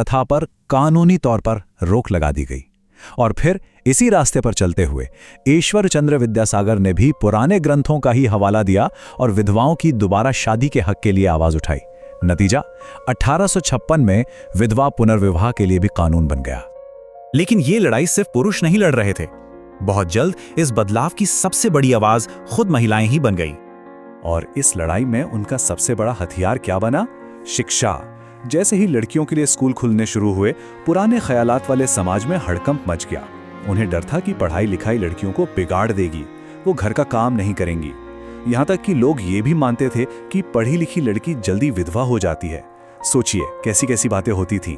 प्रथा पर कानूनी तौर पर रोक लगा दी गई। और फिर इसी रास्ते पर चलते हुए ईश्वर चंद्र विद्यासागर ने भी पुराने ग्रंथों का ही हवाला दिया और विधवाओं की दोबारा शादी के हक के लिए आवाज उठाई। नतीजा 1856 में विधवा पुनर्विवाह के लिए भी कानून बन गया। लेकिन ये लड़ाई सिर्फ पुरुष नहीं लड़ रहे थे। बहुत जल्द इस बदलाव की सबसे बड़ी आवाज खुद महिलाएं ही बन गई। और इस लड़ाई में उनका सबसे बड़ा हथियार क्या बना? शिक्षा। जैसे ही लड़कियों के लिए स्कूल खुलने शुरू हुए, पुराने ख्यालात वाले समाज में हड़कंप मच गया। उन्हें डर था कि पढ़ाई लिखाई लड़कियों को बिगाड़ देगी, वो घर का काम नहीं करेंगी। यहाँ तक कि लोग ये भी मानते थे कि पढ़ी लिखी लड़की जल्दी विधवा हो जाती है। सोचिए कैसी कैसी बातें होती थीं।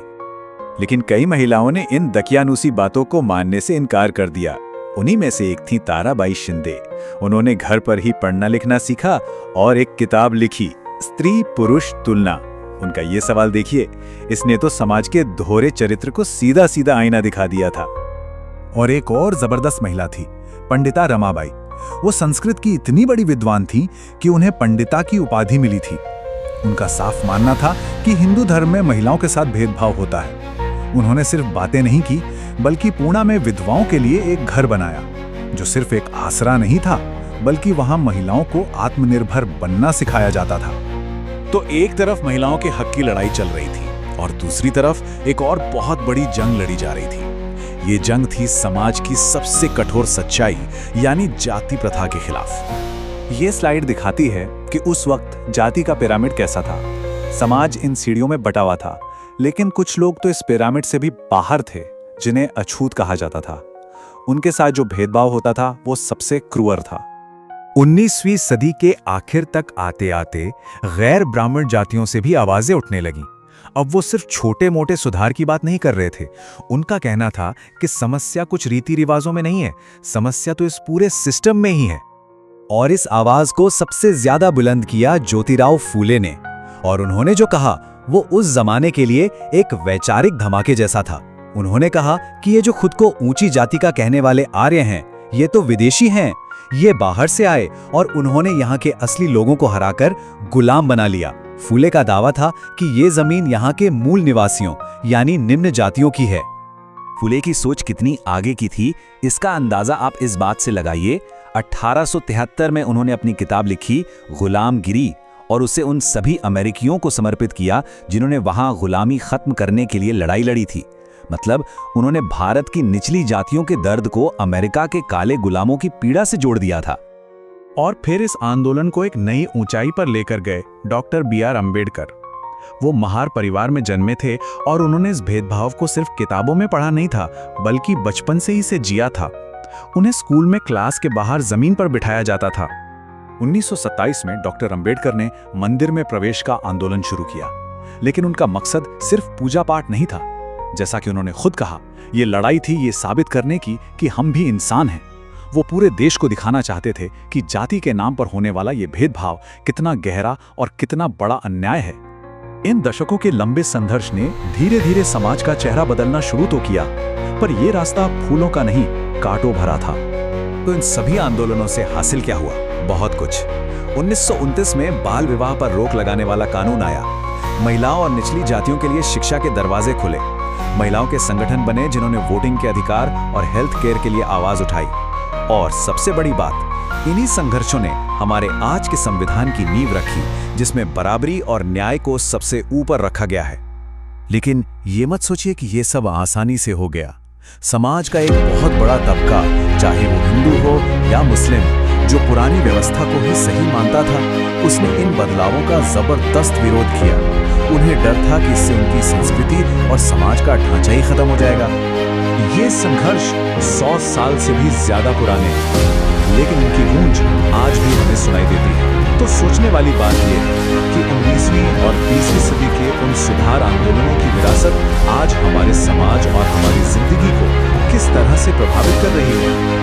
लेकिन कई महिलाओं ने इन दकियानूसी बातों को मानने से इनकार कर दिया। उन्हीं में से एक थी ताराबाई शिंदे। उन्होंने घर पर ही पढ़ना लिखना सीखा और एक किताब लिखी, स्त्री पुरुष तुलना। उनका ये सवाल देखिए, इसने तो समाज के दोहरे चरित्र को सीधा सीधा आईना दिखा दिया था। और एक और जबरदस्त महिला थी, पंडिता रमाबाई। वो संस्कृत की इतनी बड़ी विद्वान थी कि उन्हें पंडिता की उपाधि मिली थी। उनका साफ मानना था कि हिंदू धर्म में महिलाओं के साथ भेदभाव होता है। उन्होंने सिर्फ बातें नहीं की, बल्कि पूना में विधवाओं के लिए एक घर बनाया, जो सिर्फ एक आसरा नहीं था, बल्कि वहां महिलाओं को आत्मनिर्भर बनना सिखाया जाता था। तो एक तरफ महिलाओं के हक की लड़ाई चल रही थी और दूसरी तरफ एक और बहुत बड़ी जंग लड़ी जा रही थी। ये जंग थी समाज की सबसे कठोर सच्चाई, यानी जाति प्रथा के खिलाफ। ये स्लाइड दिखाती है कि उस वक्त जाति का पिरामिड कैसा था। समाज इन सीढ़ियों में बटा हुआ था, लेकिन कुछ लोग तो इस पिरामिड से भी बाहर थे, जिन्हें अछूत कहा जाता था। उनके साथ जो भेदभाव होता था वो सबसे क्रूर था। 19वीं सदी के आखिर तक आते आते गैर ब्राह्मण जातियों से भी आवाजें उठने लगीं। अब वो सिर्फ छोटे मोटे सुधार की बात नहीं कर रहे थे। उनका कहना था कि समस्या कुछ रीति रिवाजों में नहीं है, समस्या तो इस पूरे सिस्टम में ही है। और इस आवाज को सबसे ज्यादा बुलंद किया ज्योतिराव फूले ने। और उन्होंने जो कहा वो उस जमाने के लिए एक वैचारिक धमाके जैसा था। उन्होंने कहा कि ये जो खुद को ऊंची जाति का कहने वाले आर्य हैं, ये तो विदेशी हैं, ये बाहर से आए और उन्होंने यहाँ के असली लोगों को हराकर गुलाम बना लिया। फूले का दावा था कि ये जमीन यहाँ के मूल निवासियों यानी निम्न जातियों की है। फूले की सोच कितनी आगे की थी, इसका अंदाजा आप इस बात से लगाइए। 1873 में उन्होंने अपनी किताब लिखी गुलामगिरी और उसे उन सभी अमेरिकियों को समर्पित किया जिन्होंने वहां गुलामी खत्म करने के लिए लड़ाई लड़ी थी। मतलब उन्होंने भारत की निचली जातियों के दर्द को अमेरिका के काले गुलामों की पीड़ा से जोड़ दिया था। और फिर इस आंदोलन को एक नई ऊंचाई पर लेकर गए डॉक्टर B.R. अम्बेडकर। वो महार परिवार में जन्मे थे और उन्होंने इस भेदभाव को सिर्फ किताबों में पढ़ा नहीं था, बल्कि बचपन से ही इसे जिया था। उन्हें स्कूल में क्लास के बाहर जमीन पर बिठाया जाता था। 1927 में डॉक्टर अम्बेडकर ने मंदिर में प्रवेश का आंदोलन शुरू किया, लेकिन उनका मकसद सिर्फ पूजा पाठ नहीं था। जैसा कि उन्होंने खुद कहा, ये लड़ाई थी ये साबित करने की कि हम भी इंसान हैं। वो पूरे देश को दिखाना चाहते थे कि जाति के नाम पर होने वाला ये भेदभाव कितना गहरा और कितना बड़ा अन्याय है। इन दशकों के लंबे संघर्ष ने धीरे धीरे समाज का चेहरा बदलना शुरू तो किया, पर यह रास्ता फूलों का नहीं, कांटों भरा था। तो इन सभी आंदोलनों से हासिल क्या हुआ? बहुत कुछ। 1929 में बाल विवाह पर रोक लगाने वाला कानून आया। महिलाओं और निचली जातियों के लिए शिक्षा के दरवाजे खुले। महिलाओं के संगठन बने जिन्होंने वोटिंग के अधिकार और हेल्थ केयर के लिए आवाज उठाई। और सबसे बड़ी बात, इन्हीं संघर्षों ने हमारे आज के संविधान की नींव रखी, जिसमें बराबरी और न्याय को सबसे ऊपर रखा गया है। लेकिन ये मत सोचिए कि ये सब आसानी से हो गया। समाज का एक बहुत बड़ा तबका, चाहे वो हिंदू हो या मुस्लिम, जो पुरानी व्यवस्था को ही सही मानता था, उसने इन बदलावों का जबरदस्त विरोध किया। उन्हें डर था कि इससे उनकी संस्कृति और समाज का ढांचा ही खत्म हो जाएगा। ये संघर्ष 100 साल से भी ज्यादा पुराने हैं, लेकिन इनकी गूंज आज भी हमें सुनाई देती है। तो सोचने वाली बात यह है कि 19वीं और 20वीं सदी के उन सुधार आंदोलनों की विरासत आज हमारे समाज और हमारी जिंदगी को किस तरह से प्रभावित कर रही है।